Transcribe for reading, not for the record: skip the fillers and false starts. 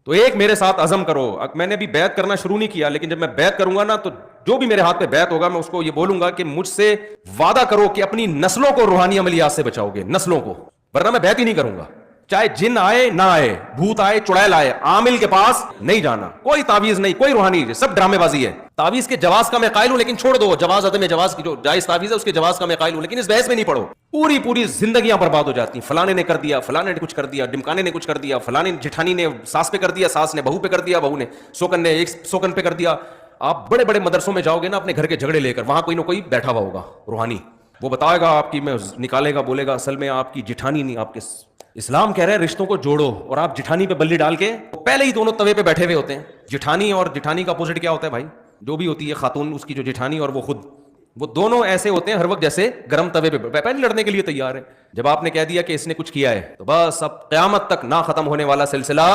तो एक मेरे साथ अज़म करो। मैंने अभी बैत करना शुरू नहीं किया, लेकिन जब मैं बैत करूंगा ना, तो जो भी मेरे हाथ पे बैत होगा मैं उसको ये बोलूंगा कि मुझसे वादा करो कि अपनी नस्लों को रूहानी अमलियात से बचाओगे, नस्लों को, वरना मैं बैत ही नहीं करूंगा। चाहे जिन आए ना आए, भूत आए चुड़ैल आए, आमिल के पास नहीं जाना। कोई तावीज नहीं, कोई रूहानी, सब ड्रामेबाजी है। तावीज के जवाज का मैं कायल हूं, लेकिन छोड़ दो, जवाज अदम जवाज की जो जायज तावीज है उसके जवाज का मैं कायल हूं, लेकिन इस बहस में नहीं पढ़ो। पूरी पूरी जिंदगियां बर्बाद हो जाती। फलाने ने कर दिया, फलाने ने कुछ कर दिया, डिमकाने ने कुछ कर दिया, फलाने जिठानी ने सास पे कर दिया, सास ने बहू पे कर दिया, बहू ने सोकन ने एक सोकन पे कर दिया। आप बड़े बड़े मदरसों में जाओगे ना अपने घर के झगड़े लेकर, वहां कोई ना कोई बैठा हुआ होगा रूहानी, वो बताएगा आपकी, मैं निकालेगा, बोलेगा असल में आपकी जिठानी नहीं, आपके इस्लाम कह रहे हैं रिश्तों को जोड़ो, और आप जिठानी पे बल्ली डाल के पहले ही दोनों तवे पे बैठे हुए होते हैं। जिठानी और जिठानी का अपोजिट क्या होता है भाई? जो भी होती है खातून, उसकी जो जिठानी और वो खुद, वो दोनों ऐसे होते हैं हर वक्त जैसे गर्म तवे पे पहले लड़ने के लिए तैयार है। जब आपने कह दिया कि इसने कुछ किया है, तो बस अब क़यामत तक ना खत्म होने वाला सिलसिला